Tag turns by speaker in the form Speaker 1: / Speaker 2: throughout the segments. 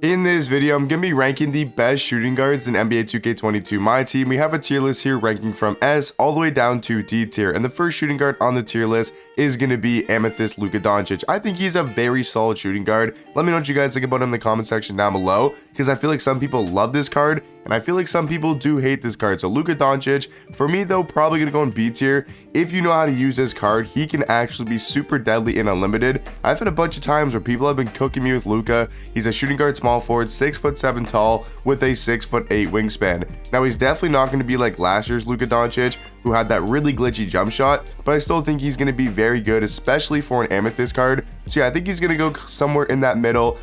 Speaker 1: In this video, I'm going to be ranking the best shooting guards in NBA 2K22 My Team. We have a tier list here ranking from S all the way down to D tier. And the first shooting guard on the tier list is going to be Amethyst Luka Doncic. I think he's a very solid shooting guard. Let me know what you guys think about him in the comment section down below, because I feel like some people love this card and I feel like some people do hate this card. So Luka Doncic, for me though, probably going to go in B tier. If you know how to use this card, he can actually be super deadly in Unlimited. I've had a bunch of times where people have been cooking me with Luka. He's a shooting guard, small forward, 6'7" tall with a 6'8" wingspan. Now he's definitely not going to be like last year's Luka Doncic, who had that really glitchy jump shot, but I still think he's going to be very good, especially for an Amethyst card. So yeah, I think he's going to go somewhere in that middle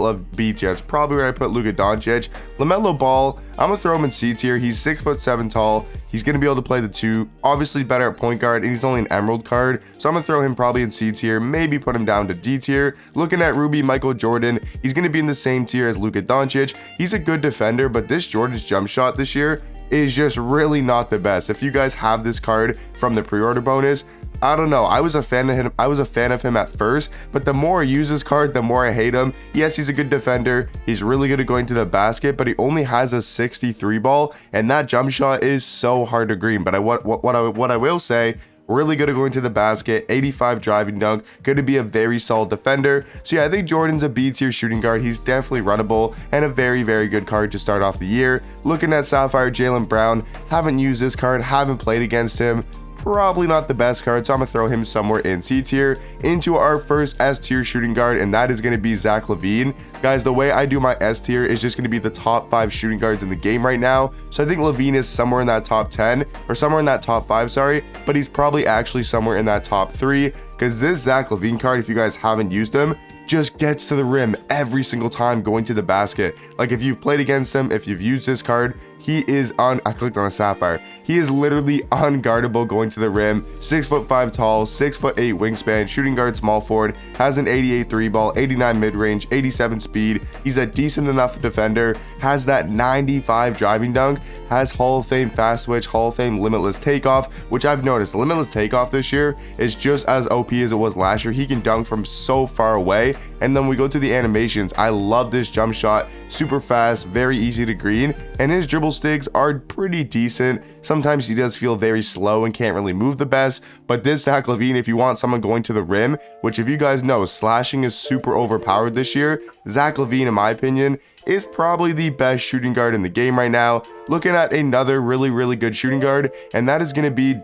Speaker 1: of B tier. That's probably where I put Luka Doncic. LaMelo Ball, I'm going to throw him in C tier. He's 6'7" tall. He's going to be able to play the two, obviously better at point guard, and he's only an Emerald card. So I'm going to throw him probably in C tier, maybe put him down to D tier. Looking at Ruby Michael Jordan, he's going to be in the same tier as Luka Doncic. He's a good defender, but this Jordan's jump shot this year is just really not the best. If you guys have this card from the pre-order bonus, I don't know. I was a fan of him at first, but the more I use this card, the more I hate him. Yes, he's a good defender. He's really good at going to the basket, but he only has a 63 ball, and that jump shot is so hard to green. But what I will say, really good at going to the basket, 85 driving dunk, going to be a very solid defender. So yeah, I think Jordan's a B tier shooting guard. He's definitely runnable and a very, very good card to start off the year. Looking at Sapphire Jaylen Brown, haven't used this card, haven't played against him. Probably not the best card, so I'm gonna throw him somewhere in C tier. Into our first S tier shooting guard, and that is gonna be Zach LaVine. Guys, the way I do my S tier is just gonna be the top 5 shooting guards in the game right now. So I think LaVine is somewhere in that top 10, or somewhere in that top 5, sorry, but he's probably actually somewhere in that top 3, because this Zach LaVine card, if you guys haven't used him, just gets to the rim every single time going to the basket. Like if you've played against him, if you've used this card, he is I clicked on a Sapphire. He is literally unguardable going to the rim. 6'5" tall, 6'8" wingspan, shooting guard, small forward, has an 88 3 ball, 89 mid-range, 87 speed. He's a decent enough defender, has that 95 driving dunk, has Hall of Fame fast switch, Hall of Fame limitless takeoff, which I've noticed limitless takeoff this year is just as OP as it was last year. He can dunk from so far away. And then we go to the animations. I love this jump shot, super fast, very easy to green, and his dribble stigs are pretty decent. Sometimes he does feel very slow and can't really move the best, but this Zach LaVine, if you want someone going to the rim, which if you guys know, slashing is super overpowered this year, Zach LaVine, in my opinion, is probably the best shooting guard in the game right now. Looking at another really good shooting guard, and that is going to be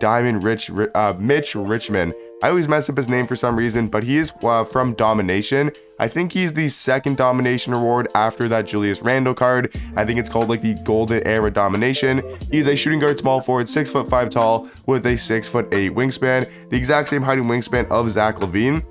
Speaker 1: Mitch Richman. I always mess up his name for some reason, but he is from Domination. I think he's the second Domination award after that Julius Randle card. I think it's called like the Golden Era Domination. He's a shooting guard, small forward, 6'5" tall with a 6'8" wingspan, the exact same height and wingspan of Zach LaVine.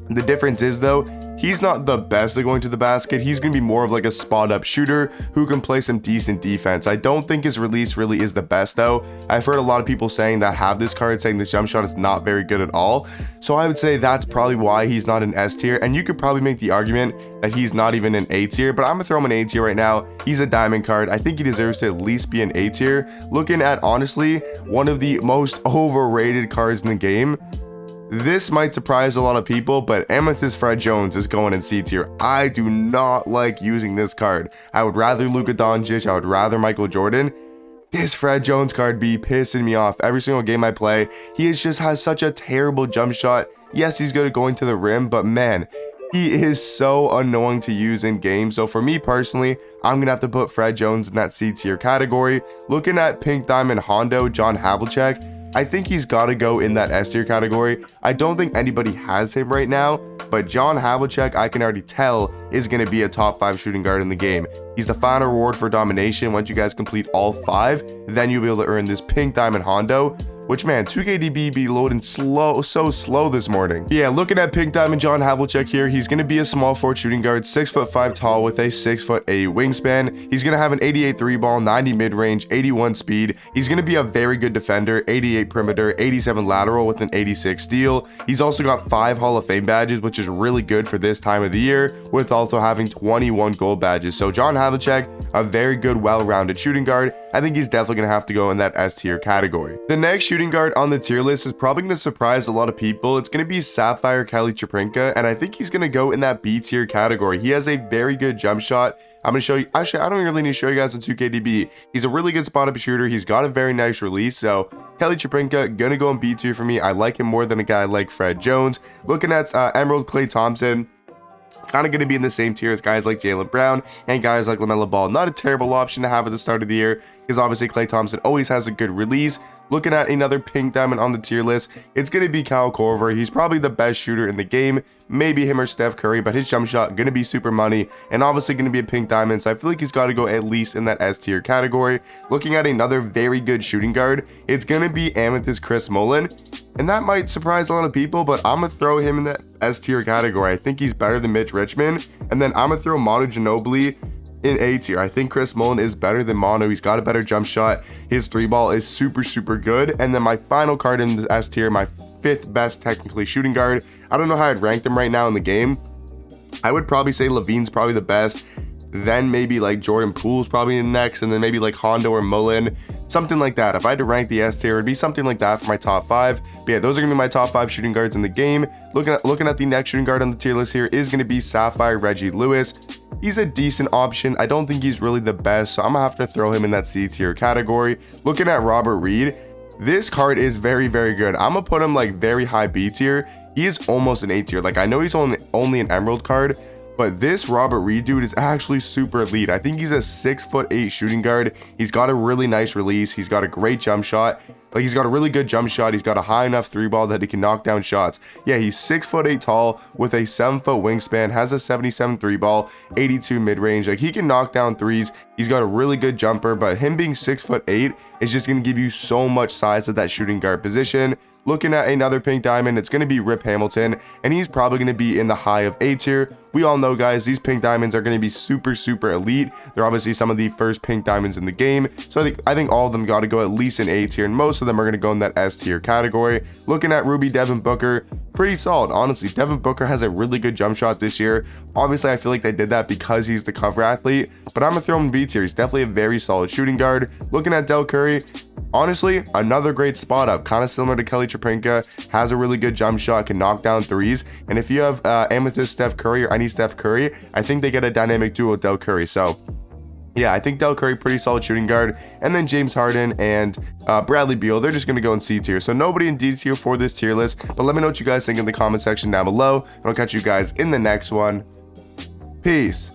Speaker 1: The difference is though, he's not the best at going to the basket. He's going to be more of like a spot up shooter who can play some decent defense. I don't think his release really is the best though. I've heard a lot of people saying that have this card saying this jump shot is not very good at all. So I would say that's probably why he's not an S tier. And you could probably make the argument that he's not even an A tier, but I'm gonna throw him an A tier right now. He's a diamond card. I think he deserves to at least be an A tier. Looking at honestly one of the most overrated cards in the game. This might surprise a lot of people, but Amethyst Fred Jones is going in C tier. I do not like using this card. I would rather Luka Doncic. I would rather Michael Jordan. This Fred Jones card be pissing me off every single game I play. He just has such a terrible jump shot. Yes, he's good at going to the rim, but man, he is so annoying to use in game. So for me personally, I'm gonna have to put Fred Jones in that C tier category. Looking at Pink Diamond Hondo, John Havlicek, I think he's got to go in that S tier category. I don't think anybody has him right now, but John Havlicek, I can already tell, is going to be a top 5 shooting guard in the game. He's the final reward for Domination. Once you guys complete all 5, then you'll be able to earn this Pink Diamond Hondo. Which, man, 2KDB be loading so slow this morning. Yeah, looking at Pink Diamond John Havlicek here, he's going to be a small forward shooting guard, 6'5" tall with a 6'8" wingspan. He's going to have an 88 3 ball, 90 mid-range, 81 speed. He's going to be a very good defender, 88 perimeter, 87 lateral with an 86 steal. He's also got 5 Hall of Fame badges, which is really good for this time of the year, with also having 21 gold badges. So John Havlicek, a very good, well-rounded shooting guard. I think he's definitely going to have to go in that S tier category. The next shooting guard on the tier list is probably going to surprise a lot of people. It's going to be Sapphire Kelly Chaprinka, and I think he's going to go in that B tier category. He has a very good jump shot. I'm going to show you, actually, I don't really need to show you guys on 2KDB. He's a really good spot-up shooter. He's got a very nice release, so Kelly Chaprinka, gonna go in B tier for me. I like him more than a guy like Fred Jones. Looking at Emerald Klay Thompson, kind of going to be in the same tier as guys like Jaylen Brown and guys like LaMelo Ball. Not a terrible option to have at the start of the year, because obviously Klay Thompson always has a good release. Looking at another pink diamond on the tier list, it's going to be Kyle Korver. He's probably the best shooter in the game, maybe him or Steph Curry, but his jump shot going to be super money and obviously going to be a pink diamond, so I feel like he's got to go at least in that S tier category. Looking at another very good shooting guard, it's going to be Amethyst Chris Mullin, and that might surprise a lot of people, but I'm going to throw him in that S tier category. I think he's better than Mitch Richman, and then I'm going to throw Manu Ginobili in A tier. I think Chris Mullin is better than Manu. He's got a better jump shot. His three ball is super good. And then my final card in the S tier, my 5th best technically shooting guard. I don't know how I'd rank them right now in the game. I would probably say LaVine's probably the best. Then maybe like Jordan Poole's probably in next, and then maybe like Hondo or Mullen, something like that. If I had to rank the S tier, it'd be something like that for my top 5. But yeah, those are gonna be my top 5 shooting guards in the game. Looking at the next shooting guard on the tier list here is gonna be Sapphire Reggie Lewis. He's a decent option. I don't think he's really the best, so I'm gonna have to throw him in that C tier category. Looking at Robert Reed, this card is very good. I'm gonna put him like very high B tier. He is almost an A tier. Like, I know he's only an Emerald card, but this Robert Reed dude is actually super elite. I think he's a 6'8" shooting guard. He's got a really nice release. He's got a great jump shot. Like, he's got a really good jump shot. He's got a high enough three ball that he can knock down shots. Yeah, he's 6'8" tall with a 7-foot wingspan, has a 77 three ball, 82 mid-range. Like, he can knock down threes. He's got a really good jumper, but him being 6'8" is just going to give you so much size at that shooting guard position. Looking at another pink diamond, it's going to be Rip Hamilton, and he's probably going to be in the high of A tier. We all know, guys, these pink diamonds are going to be super elite. They're obviously some of the first pink diamonds in the game, so I think all of them got to go at least in A tier, and most of them are going to go in that S tier category. Looking at Ruby Devin Booker, pretty solid, honestly. Devin Booker has a really good jump shot this year. Obviously, I feel like they did that because he's the cover athlete, but I'm going to throw him in B tier. He's definitely a very solid shooting guard. Looking at Del Curry, honestly, another great spot up, kind of similar to Kelly Chaprinka, has a really good jump shot, can knock down threes, and if you have Amethyst Steph Curry or any Steph Curry, I think they get a dynamic duo with Del Curry. So yeah, I think Del Curry, pretty solid shooting guard. And then James Harden and Bradley Beal, they're just going to go in C tier. So nobody in D tier for this tier list, but let me know what you guys think in the comment section down below, and I'll catch you guys in the next one. Peace.